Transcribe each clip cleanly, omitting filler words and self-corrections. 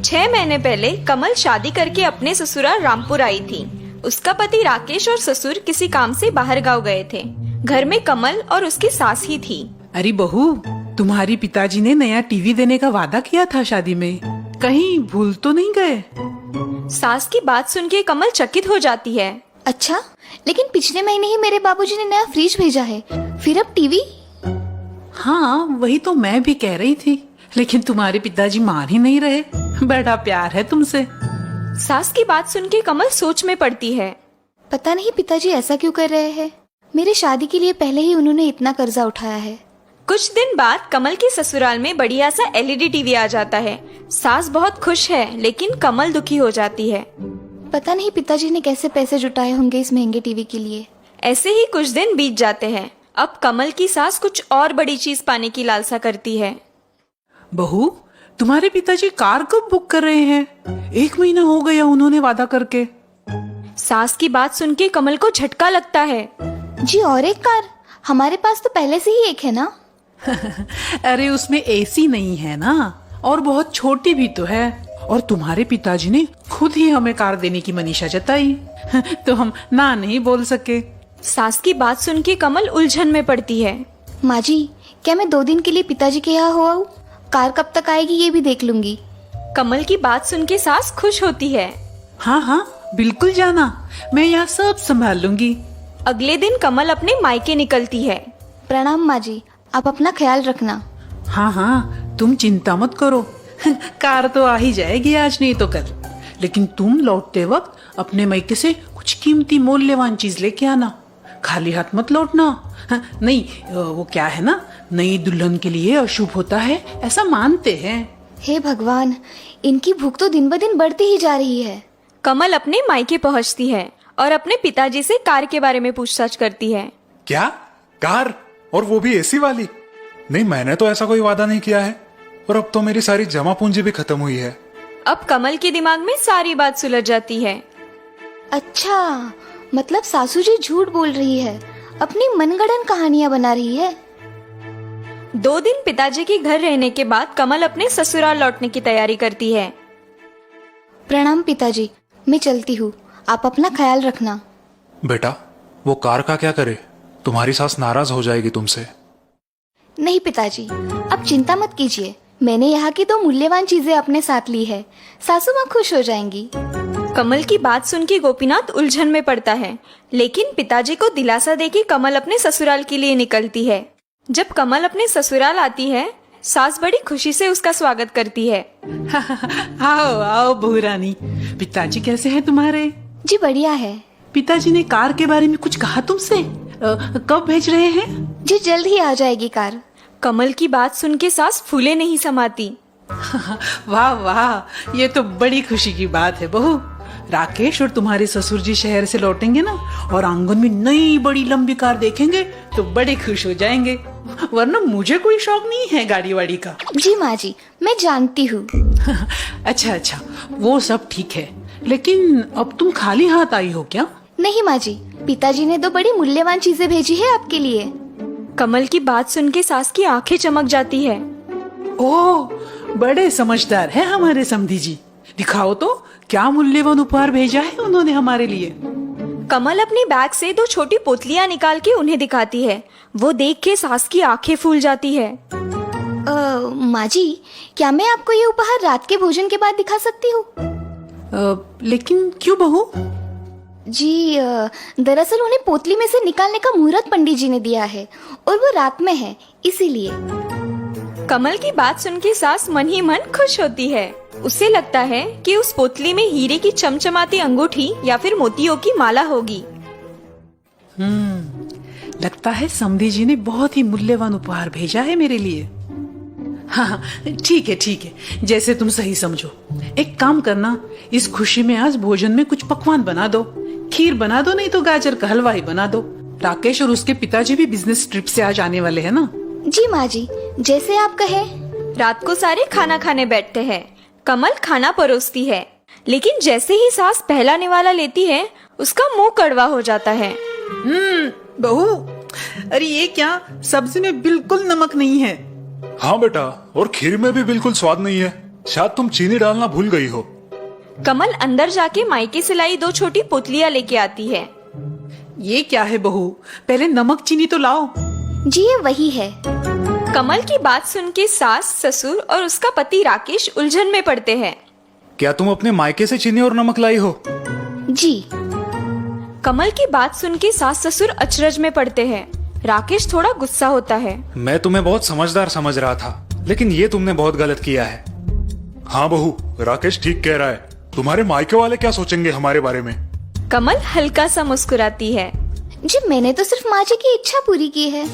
6 महीने पहले कमल शादी करके अपने ससुराल रामपुर आई थी। उसका पति राकेश और ससुर किसी काम से बाहर गांव गए थे। घर में कमल और उसकी सास ही थी। अरे बहू, तुम्हारी पिताजी ने नया टीवी देने का वादा किया था शादी में, कहीं भूल तो नहीं गए? सास की बात सुन के कमल चकित हो जाती है। अच्छा, लेकिन पिछले महीने ही मेरे बाबूजी ने नया फ्रिज भेजा है, फिर अब टीवी? हाँ, वही तो मैं भी कह रही थी, लेकिन तुम्हारे पिताजी मान ही नहीं रहे। बड़ा प्यार है तुमसे। सास की बात सुन के कमल सोच में पड़ती है। पता नहीं पिताजी ऐसा क्यों कर रहे हैं। मेरे शादी के लिए पहले ही उन्होंने इतना कर्जा उठाया है। कुछ दिन बाद कमल के ससुराल में बढ़िया सा एलईडी टीवी आ जाता है। सास बहुत खुश है, लेकिन कमल दुखी हो जाती है। पता नहीं पिताजी ने कैसे पैसे जुटाए होंगे इस महंगे टीवी के लिए। ऐसे ही कुछ दिन बीत जाते हैं। अब कमल की सास कुछ और बड़ी चीज पाने की लालसा करती है। बहू, तुम्हारे पिताजी कार कब बुक कर रहे हैं? 1 महीना हो गया उन्होंने वादा करके। सास की बात सुन के कमल को झटका लगता है। जी, और एक कार? हमारे पास तो पहले से ही एक है ना। अरे उसमें एसी नहीं है ना, और बहुत छोटी भी तो है। और तुम्हारे पिताजी ने खुद ही हमें कार देने की मनीषा जताई, तो हम ना नहीं बोल सके। सास की बात सुन के कमल उलझन में पड़ती है। माँ जी, क्या मैं 2 दिन के लिए पिताजी के यहाँ हो आऊं? कार कब तक आएगी ये भी देख लूंगी। कमल की बात सुन के सास खुश होती है। हाँ हाँ, बिल्कुल जाना, मैं यहाँ सब संभाल लूंगी। अगले दिन कमल अपने मायके निकलती है। प्रणाम माँ जी, आप अपना ख्याल रखना। हाँ हाँ, तुम चिंता मत करो। कार तो आ ही जाएगी आज नहीं तो कल। लेकिन तुम लौटते वक्त अपने मायके से कुछ कीमती मूल्यवान चीज लेके आना। खाली हाथ मत लौटना। हाँ, नहीं, वो क्या है ना, नई दुल्हन के लिए अशुभ होता है, ऐसा मानते हैं। हे भगवान, इनकी भूख तो दिन ब दिन बढ़ती ही जा रही है। कमल अपने मायके पहुंचती है और अपने पिताजी से कार के बारे में पूछताछ करती है। क्या कार? और वो भी एसी वाली? नहीं, मैंने तो ऐसा कोई वादा नहीं किया है। और अब तो मेरी सारी जमा पूंजी भी खत्म हुई है। अब कमल के दिमाग में सारी बात सुलझ जाती है। अच्छा, मतलब सासू जी झूठ बोल रही है, अपनी मनगढ़ंत कहानियां बना रही है। 2 दिन पिताजी के घर रहने के बाद कमल अपने ससुराल लौटने की तैयारी करती है। प्रणाम पिताजी, मैं चलती हूँ, आप अपना ख्याल रखना। बेटा, वो कार का क्या करे? तुम्हारी सास नाराज हो जाएगी तुमसे। नहीं पिताजी, अब चिंता मत कीजिए, मैंने यहाँ की 2 मूल्यवान चीजें अपने साथ ली है, सासू माँ खुश हो जाएंगी। कमल की बात सुन के गोपीनाथ उलझन में पड़ता है, लेकिन पिताजी को दिलासा देके कमल अपने ससुराल के लिए निकलती है। जब कमल अपने ससुराल आती है, सास बड़ी खुशी से उसका स्वागत करती है। आओ आओ बहू रानी, पिताजी कैसे हैं तुम्हारे? जी बढ़िया है। पिताजी ने कार के बारे में कुछ कहा तुमसे? कब भेज रहे हैं? जी जल्द ही आ जाएगी कार। कमल की बात सुन के सास फूले नहीं समाती। वाह वाह, ये तो बड़ी खुशी की बात है बहू। राकेश और तुम्हारे ससुर जी शहर से लौटेंगे ना, और आंगन में नई बड़ी लंबी कार देखेंगे तो बड़े खुश हो जाएंगे। वरना मुझे कोई शौक नहीं है गाड़ी वाड़ी का। जी माँ जी, मैं जानती हूँ। अच्छा अच्छा, वो सब ठीक है, लेकिन अब तुम खाली हाथ आई हो क्या? नहीं माँ जी, पिताजी ने 2 बड़ी मूल्यवान चीजें भेजी है आपके लिए। कमल की बात सुन के सास की आंखें चमक जाती है। ओह, बड़े समझदार हैं हमारे समधी जी। दिखाओ तो, क्या मूल्यवान उपहार भेजा है उन्होंने हमारे लिए। कमल अपने बैग से 2 छोटी पोतलियां निकाल के उन्हें दिखाती है। वो देख के सास की आंखें फूल जाती है। माँ जी, क्या मैं आपको ये उपहार रात के भोजन के बाद दिखा सकती हूँ? लेकिन क्यों बहू? जी, दरअसल उन्हें पोतली में से निकालने का मुहूर्त पंडित जी ने दिया है, और वो रात में है, इसीलिए। कमल की बात सुन के सास मन ही मन खुश होती है। उसे लगता है कि उस पोतली में हीरे की चमचमाती अंगूठी या फिर मोतियों की माला होगी। लगता है समधी जी ने बहुत ही मूल्यवान उपहार भेजा है मेरे लिए। हाँ, ठीक है, जैसे तुम सही समझो। एक काम करना, इस खुशी में आज भोजन में कुछ पकवान बना दो। खीर बना दो, नहीं तो गाजर का हलवा ही बना दो। राकेश और उसके पिताजी भी बिजनेस ट्रिप से आज आने वाले हैं ना। जी माँ जी, जैसे आप कहे। रात को सारे खाना खाने बैठते हैं। कमल खाना परोसती है, लेकिन जैसे ही सास पहला निवाला लेती है, उसका मुंह कड़वा हो जाता है। बहू, अरे ये क्या, सब्जी में बिल्कुल नमक नहीं है। हाँ बेटा, और खीर में भी बिल्कुल स्वाद नहीं है। शायद तुम चीनी डालना भूल गई हो। कमल अंदर जाके मायके से लाई 2 छोटी पुतलियां लेके आती है। ये क्या है बहू, पहले नमक चीनी तो लाओ। जी ये वही है। कमल की बात सुन के सास, ससुर और उसका पति राकेश उलझन में पड़ते हैं। क्या तुम अपने मायके से चीनी और नमक लाई हो? जी। कमल की बात सुन के सास ससुर अचरज में पड़ते हैं। राकेश थोड़ा गुस्सा होता है। मैं तुम्हें बहुत समझदार समझ रहा था, लेकिन ये तुमने बहुत गलत किया है। हाँ बहू, राकेश ठीक कह रहा है। तुम्हारे मायके वाले क्या सोचेंगे हमारे बारे में? कमल हल्का सा मुस्कुराती है। जी मैंने तो सिर्फ माँ जी की इच्छा पूरी की है।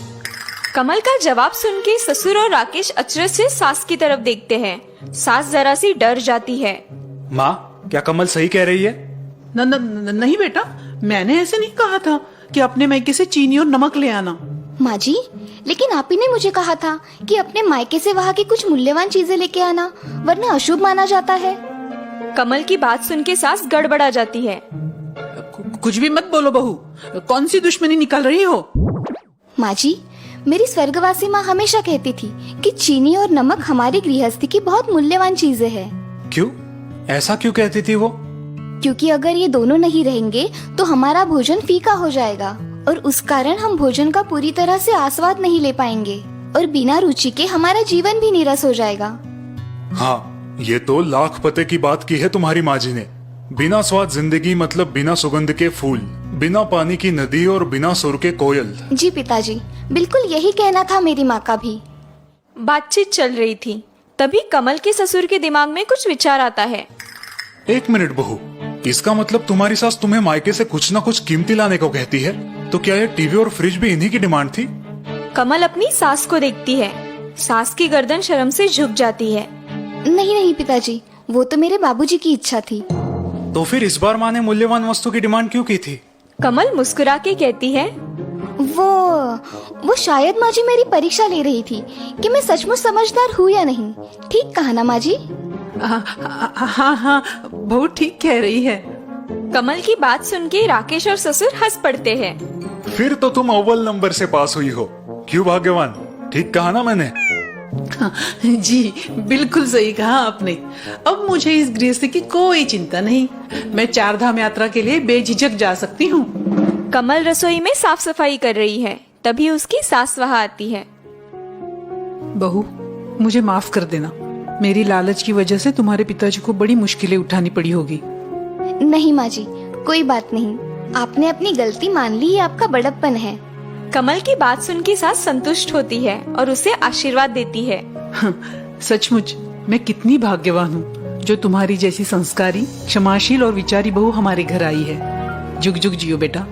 कमल का जवाब सुन के ससुर और राकेश अचरज से सास की तरफ देखते हैं। सास जरा सी डर जाती है। माँ, क्या कमल सही कह रही है? नहीं बेटा, मैंने ऐसे नहीं कहा था कि अपने मायके से चीनी और नमक ले आना। माँ जी, लेकिन आप ही ने मुझे कहा था कि अपने मायके से वहाँ की कुछ मूल्यवान चीजें लेके आना, वरना अशुभ माना जाता है। कमल की बात सुन के सास गड़बड़ा जाती है। कुछ भी मत बोलो बहू, कौन सी दुश्मनी निकाल रही हो? माँ जी, मेरी स्वर्गवासी माँ हमेशा कहती थी कि चीनी और नमक हमारी गृहस्थी की बहुत मूल्यवान चीजें हैं। क्यों? ऐसा क्यों कहती थी वो? क्योंकि अगर ये दोनों नहीं रहेंगे तो हमारा भोजन फीका हो जाएगा और उस कारण हम भोजन का पूरी तरह से आस्वाद नहीं ले पाएंगे और बिना रुचि के हमारा जीवन भी नीरस हो जाएगा। हाँ, ये तो लाख पते की बात की है तुम्हारी माँ जी ने। बिना स्वाद जिंदगी मतलब बिना सुगंध के फूल, बिना पानी की नदी और बिना सुर के कोयल। जी पिताजी, बिल्कुल यही कहना था मेरी माँ का भी। बातचीत चल रही थी, तभी कमल के ससुर के दिमाग में कुछ विचार आता है। 1 मिनट बहू, इसका मतलब तुम्हारी सास तुम्हें मायके से कुछ ना कुछ कीमती लाने को कहती है? तो क्या ये टीवी और फ्रिज भी इन्हीं की डिमांड थी? कमल अपनी सास को देखती है। सास की गर्दन शर्म से झुक जाती है। नहीं नहीं पिताजी, वो तो मेरे बाबूजी की इच्छा थी। तो फिर इस बार माँ ने मूल्यवान वस्तु की डिमांड क्यों की थी? कमल मुस्कुरा के कहती है, वो शायद माँ जी मेरी परीक्षा ले रही थी कि मैं सचमुच समझदार हूँ या नहीं। ठीक कहा ना माँ जी? हाँ, बहू ठीक कह रही है। कमल की बात सुन के राकेश और ससुर हंस पड़ते हैं। फिर तो तुम अव्वल नंबर से पास हुई हो। क्यों भाग्यवान, ठीक कहा ना मैंने? जी बिल्कुल सही कहा आपने। अब मुझे इस गृहस्थी की कोई चिंता नहीं। मैं 4 धाम यात्रा के लिए बेझिझक जा सकती हूँ। कमल रसोई में साफ सफाई कर रही है, तभी उसकी सास वहाँ आती है। बहू, मुझे माफ कर देना। मेरी लालच की वजह से तुम्हारे पिताजी को बड़ी मुश्किलें उठानी पड़ी होगी। नहीं माँ जी, कोई बात नहीं। आपने अपनी गलती मान ली, ये आपका बड़प्पन है। कमल की बात सुन के सास संतुष्ट होती है और उसे आशीर्वाद देती है। सचमुच मैं कितनी भाग्यवान हूँ जो तुम्हारी जैसी संस्कारी, क्षमाशील और विचारी बहू हमारे घर आई है। जुग जुग जियो बेटा।